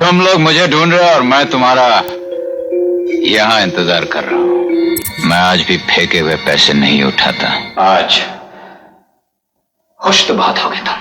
तुम लोग मुझे ढूंढ रहे हो और मैं तुम्हारा यहाँ इंतजार कर रहा हूँ। मैं आज भी फेंके हुए पैसे नहीं उठाता। आज खुश तो बात हो गई था।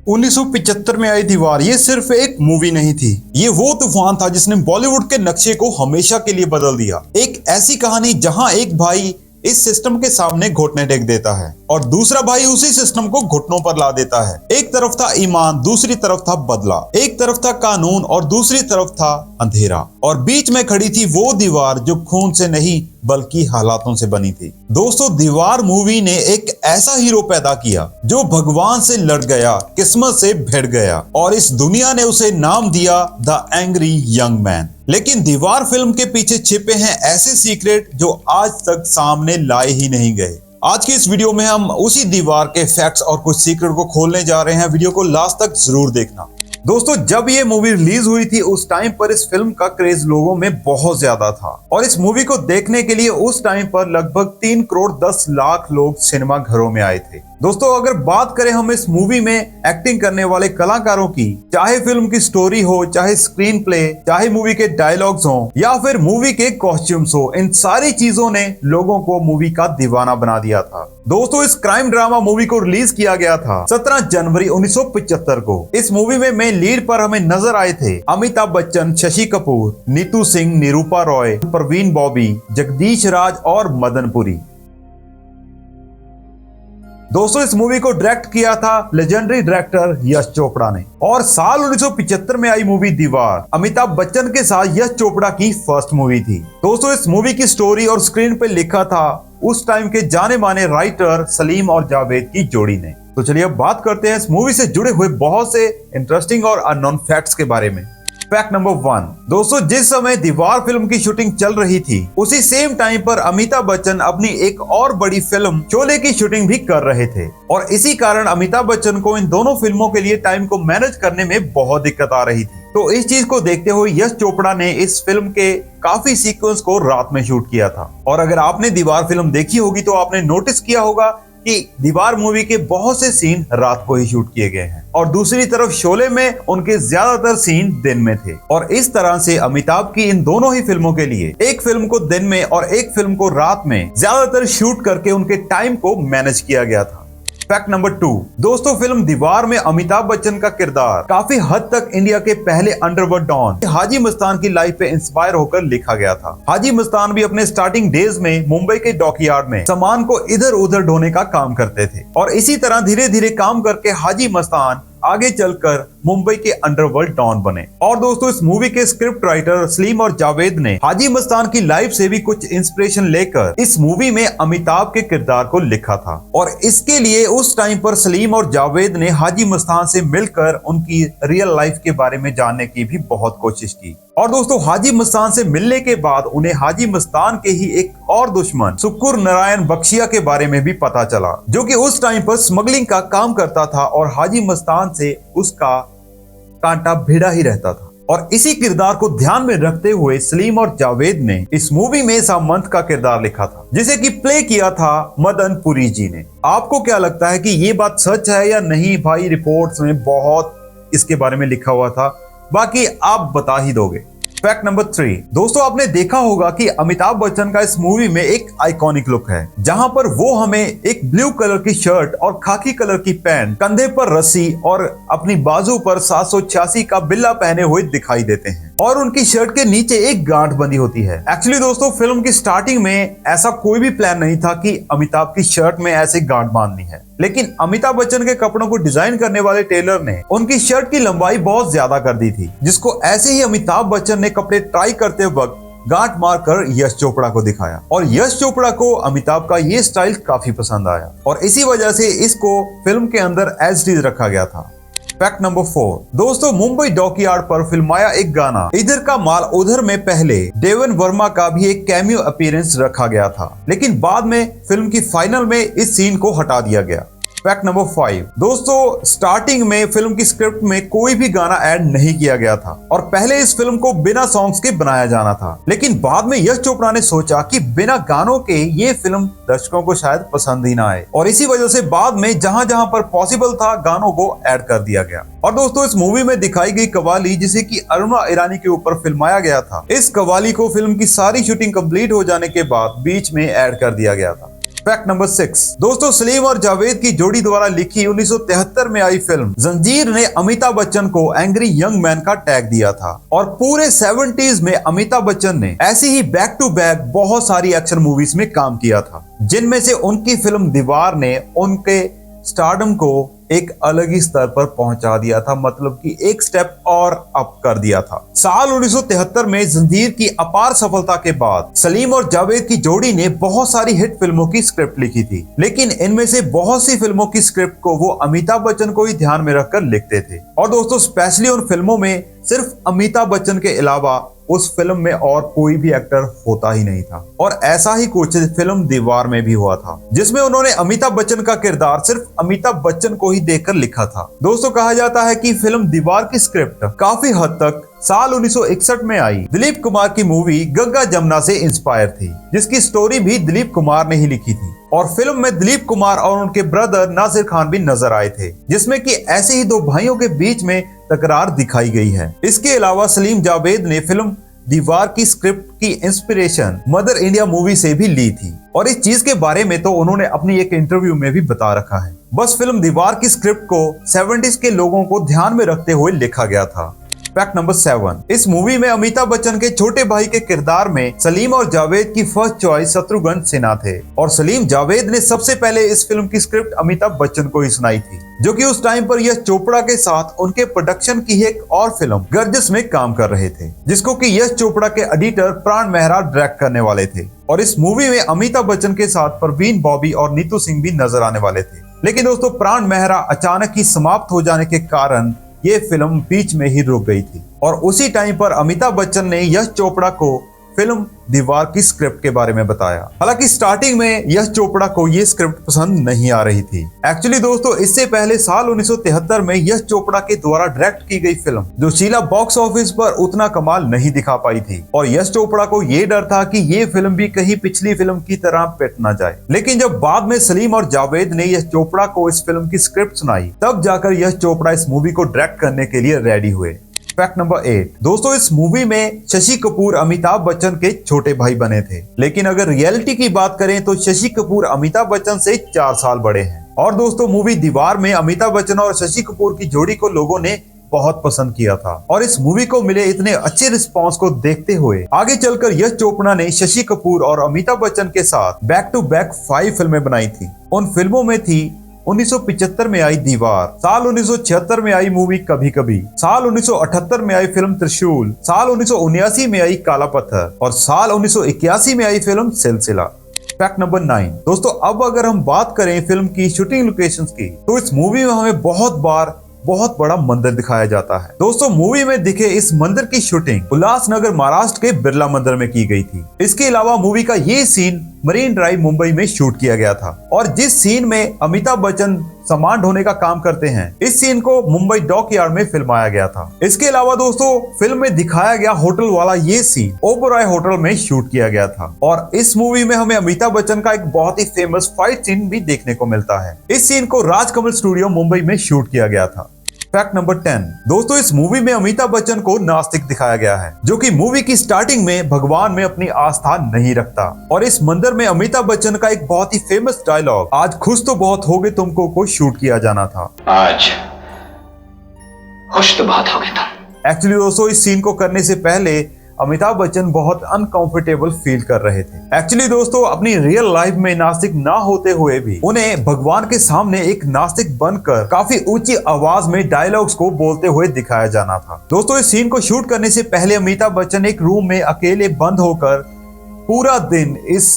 1975 में आई दीवार ये सिर्फ एक मूवी नहीं थी, ये वो तूफान था जिसने बॉलीवुड के नक्शे को हमेशा के लिए बदल दिया। एक ऐसी कहानी जहां एक भाई इस सिस्टम के सामने घुटने टेक देता है और दूसरा भाई उसी सिस्टम को घुटनों पर ला देता है। एक तरफ था ईमान, दूसरी तरफ था बदला, एक तरफ था कानून और दूसरी तरफ था अंधेरा, और बीच में खड़ी थी वो दीवार जो खून से नहीं बल्कि हालातों से बनी थी। दोस्तों, दीवार मूवी ने एक ऐसा हीरो पैदा किया जो भगवान से लड़ गया, किस्मत से भिड़ गया और इस दुनिया ने उसे नाम दिया द एंग्री यंग मैन। लेकिन दीवार फिल्म के पीछे छिपे हैं ऐसे सीक्रेट जो आज तक सामने लाए ही नहीं गए। आज की इस वीडियो में हम उसी दीवार के फैक्ट्स और कुछ सीक्रेट को खोलने जा रहे हैं। वीडियो को लास्ट तक जरूर देखना। दोस्तों, जब ये मूवी रिलीज हुई थी उस टाइम पर इस फिल्म का क्रेज लोगों में बहुत ज्यादा था और इस मूवी को देखने के लिए उस टाइम पर लगभग 3 करोड़ 10 लाख लोग सिनेमा घरों में आए थे। दोस्तों, अगर बात करें हम इस मूवी में एक्टिंग करने वाले कलाकारों की, चाहे फिल्म की स्टोरी हो, चाहे स्क्रीन प्ले, चाहे मूवी के डायलॉग्स हो या फिर मूवी के कॉस्ट्यूम्स हो, इन सारी चीजों ने लोगों को मूवी का दीवाना बना दिया था। दोस्तों, इस क्राइम ड्रामा मूवी को रिलीज किया गया था 17 जनवरी 1975 को। इस मूवी में मेन लीड पर हमें नजर आए थे अमिताभ बच्चन, शशि कपूर, नीतू सिंह, निरूपा रॉय, प्रवीण बॉबी, जगदीश राज और मदन पुरी। दोस्तों, इस मूवी को डायरेक्ट किया था लेजेंडरी डायरेक्टर यश चोपड़ा ने और साल 1975 में आई मूवी दीवार अमिताभ बच्चन के साथ यश चोपड़ा की फर्स्ट मूवी थी। दोस्तों, इस मूवी की स्टोरी और स्क्रीन पे लिखा था उस टाइम के जाने माने राइटर सलीम और जावेद की जोड़ी ने। तो चलिए अब बात करते हैं इस मूवी से जुड़े हुए बहुत से इंटरेस्टिंग और अननोन फैक्ट्स के बारे में। Fact number 1। दोस्तों, जिस समय दीवार फिल्म की शूटिंग चल रही थी उसी सेम टाइम पर अमिताभ बच्चन अपनी एक और बड़ी फिल्म शोले की शूटिंग भी कर रहे थे और इसी कारण अमिताभ बच्चन को इन दोनों फिल्मों के लिए टाइम को मैनेज करने में बहुत दिक्कत आ रही थी। तो इस चीज को देखते हुए यश चोपड़ा ने इस फिल्म के काफी सीक्वेंस को रात में शूट किया था। और अगर आपने दीवार फिल्म देखी होगी तो आपने नोटिस किया होगा कि दीवार मूवी के बहुत से सीन रात को ही शूट किए गए हैं और दूसरी तरफ शोले में उनके ज्यादातर सीन दिन में थे। और इस तरह से अमिताभ की इन दोनों ही फिल्मों के लिए एक फिल्म को दिन में और एक फिल्म को रात में ज्यादातर शूट करके उनके टाइम को मैनेज किया गया था। Fact number 2। दोस्तों, फिल्म दीवार में अमिताभ बच्चन का किरदार काफी हद तक इंडिया के पहले अंडरवर्ल्ड डॉन हाजी मस्तान की लाइफ पे इंस्पायर होकर लिखा गया था। हाजी मस्तान भी अपने स्टार्टिंग डेज में मुंबई के डॉकयार्ड में सामान को इधर उधर ढोने का काम करते थे और इसी तरह धीरे धीरे काम करके हाजी मस्तान आगे चलकर मुंबई के अंडरवर्ल्ड डॉन बने। और दोस्तों, इस मूवी के स्क्रिप्ट राइटर सलीम और जावेद ने हाजी मस्तान की लाइफ से भी कुछ इंस्पिरेशन लेकर इस मूवी में अमिताभ के किरदार को लिखा था और इसके लिए उस टाइम पर सलीम और जावेद ने हाजी मस्तान से मिलकर उनकी रियल लाइफ के बारे में जानने की भी बहुत कोशिश की। और दोस्तों, हाजी मस्तान से मिलने के बाद उन्हें हाजी मस्तान के ही एक और दुश्मन शुक्र नारायण बख्शिया के बारे में भी पता चला, जो कि उस टाइम पर स्मगलिंग का काम करता था और हाजी मस्तान से उसका कांटा भिड़ा ही रहता था। और इसी किरदार को ध्यान में रखते हुए सलीम और जावेद ने इस मूवी में सामंत का किरदार लिखा था, जिसे कि प्ले किया था मदन पुरी जी ने। आपको क्या लगता है कि ये बात सच है या नहीं? भाई, रिपोर्ट्स में बहुत इसके बारे में लिखा हुआ था, बाकी आप बता ही दोगे। Fact number 3। दोस्तों, आपने देखा होगा कि अमिताभ बच्चन का इस मूवी में एक आइकॉनिक लुक है जहां पर वो हमें एक ब्लू कलर की शर्ट और खाकी कलर की पैंट, कंधे पर रस्सी और अपनी बाजू पर 786 का बिल्ला पहने हुए दिखाई देते हैं और उनकी शर्ट के नीचे एक गांठ बंधी होती है। एक्चुअली दोस्तों, फिल्म की स्टार्टिंग में ऐसा कोई भी प्लान नहीं था कि अमिताभ की शर्ट में ऐसे गांठ बांधनी है, लेकिन अमिताभ बच्चन के कपड़ों को डिजाइन करने वाले टेलर ने उनकी शर्ट की लंबाई बहुत ज्यादा कर दी थी, जिसको ऐसे ही अमिताभ बच्चन ने कपड़े ट्राई करते वक्त गांठ मारकर यश चोपड़ा को दिखाया और यश चोपड़ा को अमिताभ का ये स्टाइल काफी पसंद आया और इसी वजह से इसको फिल्म के अंदर एज इट इज रखा गया था। Fact number 4। दोस्तों, मुंबई डॉकयार्ड पर फिल्माया एक गाना इधर का माल उधर में पहले देवन वर्मा का भी एक कैमियो अपीयरेंस रखा गया था, लेकिन बाद में फिल्म की फाइनल में इस सीन को हटा दिया गया। फैक्ट नंबर 5 दोस्तों, स्टार्टिंग में फिल्म की स्क्रिप्ट में कोई भी गाना ऐड नहीं किया गया था और पहले इस फिल्म को बिना सॉन्ग्स के बनाया जाना था। लेकिन बाद में यश चोपड़ा ने सोचा कि बिना गानों के ये फिल्म दर्शकों को शायद पसंद ही ना आए और इसी वजह से बाद में जहां जहां पर पॉसिबल था गानों को ऐड कर दिया गया। और दोस्तों, इस मूवी में दिखाई गई कव्वाली जिसे कि अरुणा ईरानी के ऊपर फिल्माया गया था, इस कव्वाली को फिल्म की सारी शूटिंग कंप्लीट हो जाने के बाद बीच में ऐड कर दिया गया था। फैक्ट नंबर 6 दोस्तों, सलीम और जावेद की जोड़ी द्वारा लिखी 1973 में आई फिल्म जंजीर ने अमिताभ बच्चन को एंग्री यंग मैन का टैग दिया था और पूरे 70s में अमिताभ बच्चन ने ऐसी ही बैक टू बैक बहुत सारी एक्शन मूवीज में काम किया था, जिनमें से उनकी फिल्म दीवार ने उनके स्टारडम को एक अलग ही स्तर पर पहुंचा दिया था, मतलब कि एक स्टेप और अप कर दिया था। साल 1973 में जंजीर की अपार सफलता के बाद सलीम और जावेद की जोड़ी ने बहुत सारी हिट फिल्मों की स्क्रिप्ट लिखी थी, लेकिन इनमें से बहुत सी फिल्मों की स्क्रिप्ट को वो अमिताभ बच्चन को ही ध्यान में रखकर लिखते थे। और दोस्तों, स्पेशली उन फिल्मों में सिर्फ अमिताभ बच्चन के अलावा उस फिल्म में और कोई भी एक्टर होता ही नहीं था। और ऐसा ही कुछ फिल्म दीवार में भी हुआ था, जिसमें उन्होंने अमिताभ बच्चन का किरदार सिर्फ अमिताभ बच्चन को ही देखकर लिखा था। दोस्तों, कहा जाता है कि फिल्म दीवार की स्क्रिप्ट काफी हद तक साल 1961 में आई दिलीप कुमार की मूवी गंगा जमुना से इंस्पायर थी, जिसकी स्टोरी भी दिलीप कुमार ने ही लिखी थी। और फिल्म में दिलीप कुमार और उनके ब्रदर नासिर खान भी नजर आए थे, जिसमें कि ऐसे ही दो भाइयों के बीच में तकरार दिखाई गई है। इसके अलावा सलीम जावेद ने फिल्म दीवार की स्क्रिप्ट की इंस्पिरेशन मदर इंडिया मूवी से भी ली थी और इस चीज के बारे में तो उन्होंने अपनी एक इंटरव्यू में भी बता रखा है। बस फिल्म दीवार की स्क्रिप्ट को 70s के लोगों को ध्यान में रखते हुए लिखा गया था। फैक्ट नंबर 7 इस मूवी में अमिताभ बच्चन के छोटे भाई के किरदार में सलीम और जावेद की फर्स्ट चॉइस शत्रुघ्न सिन्हा थे और सलीम जावेद ने सबसे पहले इस फिल्म की स्क्रिप्ट अमिताभ बच्चन को ही सुनाई थी, जो कि उस टाइम पर यश चोपड़ा के साथ उनके प्रोडक्शन की एक और फिल्म गर्जस में काम कर रहे थे, जिसको कि यश चोपड़ा के एडिटर प्राण मेहरा डायरेक्ट करने वाले थे। और इस मूवी में अमिताभ बच्चन के साथ परवीन बॉबी और नीतू सिंह भी नजर आने वाले थे। लेकिन दोस्तों, प्राण मेहरा अचानक ही समाप्त हो जाने के कारण ये फिल्म बीच में ही रुक गई थी और उसी टाइम पर अमिताभ बच्चन ने यश चोपड़ा को फिल्म दीवार की स्क्रिप्ट के बारे में बताया। हालांकि स्टार्टिंग में यश चोपड़ा को ये स्क्रिप्ट पसंद नहीं आ रही थी। एक्चुअली दोस्तों, इससे पहले साल 1973 में यश चोपड़ा के द्वारा डायरेक्ट की गई फिल्म जोशीला बॉक्स ऑफिस पर उतना कमाल नहीं दिखा पाई थी और यश चोपड़ा को ये डर था कि ये फिल्म भी कहीं पिछली फिल्म की तरह पिट ना जाए। लेकिन जब बाद में सलीम और जावेद ने यश चोपड़ा को इस फिल्म की स्क्रिप्ट सुनाई, तब जाकर यश चोपड़ा इस मूवी को डायरेक्ट करने के लिए रेडी हुए। फैक्ट नंबर 8 दोस्तों, इस मूवी में शशि कपूर अमिताभ बच्चन के छोटे भाई बने थे, लेकिन अगर रियलिटी की बात करें तो शशि कपूर अमिताभ बच्चन से 4 साल बड़े हैं। और दोस्तों, मूवी दीवार में अमिताभ बच्चन और शशि कपूर की जोड़ी को लोगों ने बहुत पसंद किया था और इस मूवी को मिले इतने अच्छे रिस्पांस को देखते हुए आगे चलकर यश चोपड़ा ने शशि कपूर और अमिताभ बच्चन के साथ बैक टू बैक 5 फिल्में बनाई थी। उन फिल्मों में थी 1975 में आई दीवार, साल 1976 में आई मूवी कभी कभी, साल 1978 में आई फिल्म त्रिशूल, साल 1979 में आई काला पत्थर और साल 1981 में आई फिल्म सिलसिला। फैक्ट नंबर 9 दोस्तों, अब अगर हम बात करें फिल्म की शूटिंग लोकेशंस की, तो इस मूवी में हमें बहुत बड़ा मंदिर दिखाया जाता है। दोस्तों, मूवी में दिखे इस मंदिर की शूटिंग उल्लासनगर महाराष्ट्र के बिरला मंदिर में की गई थी। इसके अलावा मूवी का ये सीन मरीन ड्राइव मुंबई में शूट किया गया था और जिस सीन में अमिताभ बच्चन सामान ढोने का काम करते हैं, इस सीन को मुंबई डॉक यार्ड में फिल्माया गया था। इसके अलावा दोस्तों, फिल्म में दिखाया गया होटल वाला ये सीन ओबराय होटल में शूट किया गया था और इस मूवी में हमें अमिताभ बच्चन का एक बहुत ही फेमस फाइट सीन भी देखने को मिलता है। इस सीन को राजकमल स्टूडियो मुंबई में शूट किया गया था। फैक्ट नंबर 10 दोस्तों, इस मूवी में अमिताभ बच्चन को नास्तिक दिखाया गया है, जो कि मूवी की स्टार्टिंग में भगवान में अपनी आस्था नहीं रखता और इस मंदिर में अमिताभ बच्चन का एक बहुत ही फेमस डायलॉग आज खुश तो बहुत होगे तुमको को शूट किया जाना था। आज खुश तो बहुत होगे तुम। एक्चुअली दोस्तों, इस सीन को करने से पहले अमिताभ बच्चन बहुत अनकंफर्टेबल फील कर रहे थे। एक्चुअली दोस्तों, अपनी रियल लाइफ में नास्तिक ना होते हुए भी उन्हें भगवान के सामने एक नास्तिक बनकर काफी ऊंची आवाज में डायलॉग्स को बोलते हुए दिखाया जाना था। दोस्तों, इस सीन को शूट करने से पहले अमिताभ बच्चन एक रूम में अकेले बंद होकर पूरा दिन इस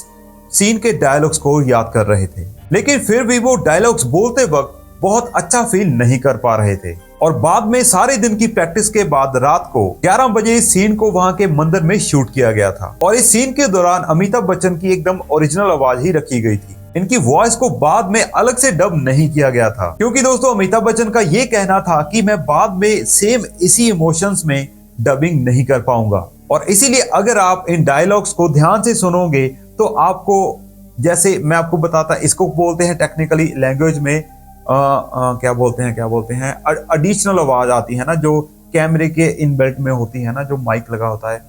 सीन के डायलॉग्स को याद कर रहे थे, लेकिन फिर भी वो डायलॉग्स बोलते वक्त बहुत अच्छा फील नहीं कर पा रहे थे और बाद में सारे दिन की प्रैक्टिस के बाद रात को 11 बजे इस सीन को वहां के मंदिर में शूट किया गया था और इस सीन के दौरान अमिताभ बच्चन की एकदम ओरिजिनल आवाज ही रखी गई थी। इनकी वॉइस को बाद में अलग से डब नहीं किया गया था, क्योंकि दोस्तों अमिताभ बच्चन का ये कहना था कि मैं बाद में सेम इसी इमोशंस में डबिंग नहीं कर पाऊंगा। और इसीलिए अगर आप इन डायलॉग्स को ध्यान से सुनोगे तो आपको, जैसे मैं आपको बताता, इसको बोलते हैं टेक्निकली लैंग्वेज में क्या बोलते हैं एडिशनल आवाज आती है ना, जो कैमरे के इनबिल्ट में होती है ना, जो माइक लगा होता है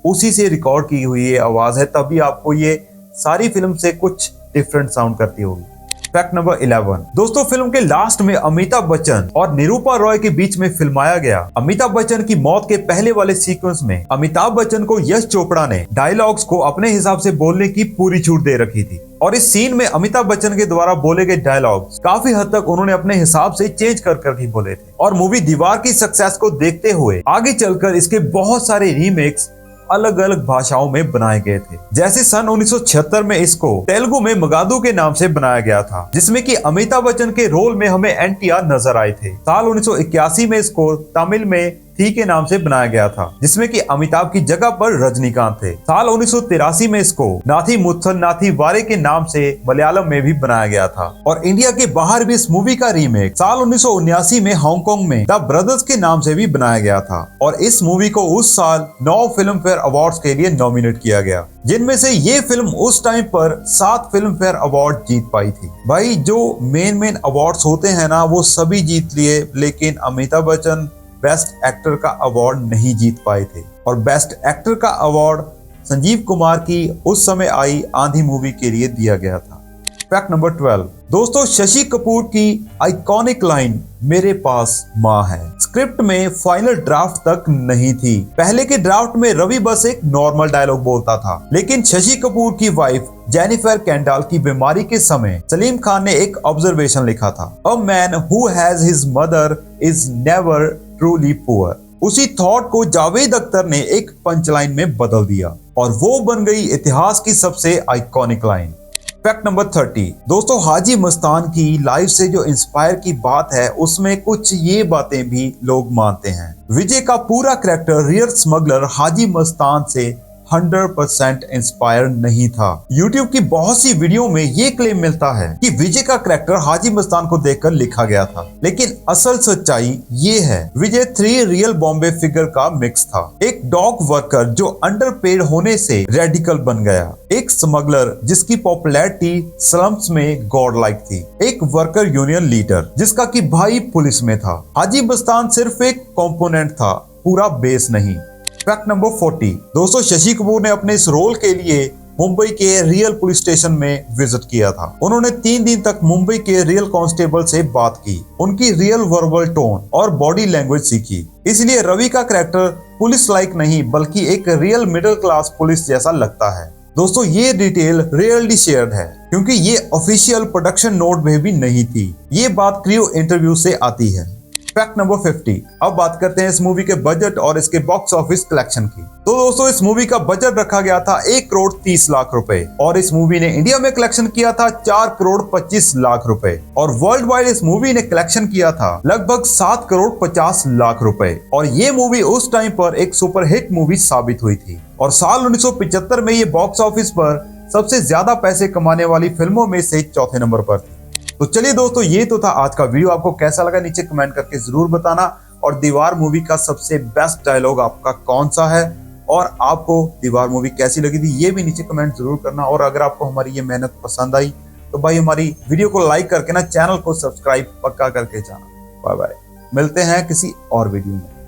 उसी से रिकॉर्ड की हुई ये आवाज है, तभी आपको ये सारी फिल्म से कुछ डिफरेंट साउंड करती होगी। फैक्ट नंबर 11 दोस्तों, फिल्म के लास्ट में अमिताभ बच्चन और निरूपा रॉय के बीच में फिल्माया गया। अमिताभ बच्चन की मौत के पहले वाले सीक्वेंस में अमिताभ बच्चन को यश चोपड़ा ने डायलॉग्स को अपने हिसाब से बोलने की पूरी छूट दे रखी थी, और इस सीन में अमिताभ बच्चन के द्वारा बोले गए डायलॉग्स काफी हद तक उन्होंने अपने हिसाब से चेंज कर ही बोले थे। और मूवी दीवार की सक्सेस को देखते हुए आगे चलकर इसके बहुत सारे रीमेक्स अलग अलग भाषाओं में बनाए गए थे। जैसे सन 1976 में इसको तेलुगु में मगादू के नाम से बनाया गया था, जिसमें कि अमिताभ बच्चन के रोल में हमें एनटीआर नजर आए थे। साल 1981 में इसको तमिल में थी के नाम से बनाया गया था, जिसमें कि अमिताभ की जगह पर रजनीकांत थे। साल 1983 में इसको नाथी मुत्थन नाथी वारे के नाम से मलयालम में भी बनाया गया था, और इंडिया के बाहर भी इस मूवी का रीमेक साल 1979 में हांगकांग में द ब्रदर्स के नाम से भी बनाया गया था। और इस मूवी को उस साल 9 फिल्म फेयर अवार्ड्स के लिए नॉमिनेट किया गया, जिनमें से ये फिल्म उस टाइम पर 7 फिल्म फेयर अवार्ड जीत पाई थी। भाई जो मेन अवार्ड्स होते हैं ना, वो सभी जीत लिए, लेकिन अमिताभ बच्चन बेस्ट एक्टर का अवार्ड नहीं जीत पाए थे। और बेस्ट एक्टर का अवार्ड संजीव कुमार की उस समय आई आंधी मूवी के लिए दिया गया था। फैक्ट नंबर 12 दोस्तों, शशि कपूर की आइकॉनिक लाइन मेरे पास माँ है स्क्रिप्ट में फाइनल ड्राफ्ट तक नहीं थी। पहले के ड्राफ्ट में रवि बस एक नॉर्मल डायलॉग बोलता था, लेकिन शशि कपूर की वाइफ जेनिफर कैंडाल की बीमारी के समय सलीम खान ने एक ऑब्जर्वेशन लिखा था, a man who has his mother is never truly poor. उसी थॉट को जावेद अख्तर ने एक पंचलाइन में बदल दिया, और वो बन गई इतिहास की सबसे आइकॉनिक लाइन। फैक्ट नंबर 30 दोस्तों, हाजी मस्तान की लाइफ से जो इंस्पायर की बात है, उसमें कुछ ये बातें भी लोग मानते हैं। विजय का पूरा character real smuggler Haji Mastan से 100% इंस्पायर नहीं था। YouTube की बहुत सी वीडियो में ये क्लेम मिलता है कि विजय का कैरेक्टर हाजी मस्तान को देखकर लिखा गया था, लेकिन असल सच्चाई ये है, विजय 3 रियल बॉम्बे फिगर का मिक्स था। एक डॉग वर्कर जो अंडरपेड होने से रेडिकल बन गया, एक स्मगलर जिसकी पॉपुलैरिटी स्लम्स में गॉड लाइक थी, एक वर्कर यूनियन लीडर जिसका कि भाई पुलिस में था। हाजी मस्तान सिर्फ एक कंपोनेंट था, पूरा बेस नहीं। फैक्ट नंबर 40 दोस्तों, शशि कपूर ने अपने इस रोल के लिए मुंबई के रियल पुलिस स्टेशन में विजिट किया था। उन्होंने 3 दिन तक मुंबई के रियल कांस्टेबल से बात की, उनकी रियल वर्बल टोन और बॉडी लैंग्वेज सीखी। इसलिए रवि का कैरेक्टर पुलिस लाइक नहीं, बल्कि एक रियल मिडिल क्लास पुलिस जैसा लगता है। दोस्तों, ये डिटेल रियली शेयर्ड है, क्योंकि ये ऑफिशियल प्रोडक्शन नोट में भी नहीं थी। ये बात क्रू इंटरव्यू से आती है। फैक्ट नंबर 50 अब बात करते हैं इस मूवी के बजट और इसके बॉक्स ऑफिस कलेक्शन की। तो दोस्तों, इस मूवी का बजट रखा गया था 1 करोड़ 30 लाख रुपए, और इस मूवी ने इंडिया में कलेक्शन किया था 4 करोड़ 25 लाख रुपए, और वर्ल्ड वाइड इस मूवी ने कलेक्शन किया था लगभग 7 करोड़ 50 लाख रुपए। और ये मूवी उस टाइम पर एक सुपरहिट मूवी साबित हुई थी, और साल 1975 में ये बॉक्स ऑफिस पर सबसे ज्यादा पैसे कमाने वाली फिल्मों में से चौथे नंबर पर थी। तो चलिए दोस्तों, ये तो था आज का वीडियो। आपको कैसा लगा नीचे कमेंट करके जरूर बताना, और दीवार मूवी का सबसे बेस्ट डायलॉग आपका कौन सा है, और आपको दीवार मूवी कैसी लगी थी ये भी नीचे कमेंट जरूर करना। और अगर आपको हमारी ये मेहनत पसंद आई तो भाई हमारी वीडियो को लाइक करके ना चैनल को सब्सक्राइब पक्का करके जाना। बाय बाय, मिलते हैं किसी और वीडियो में।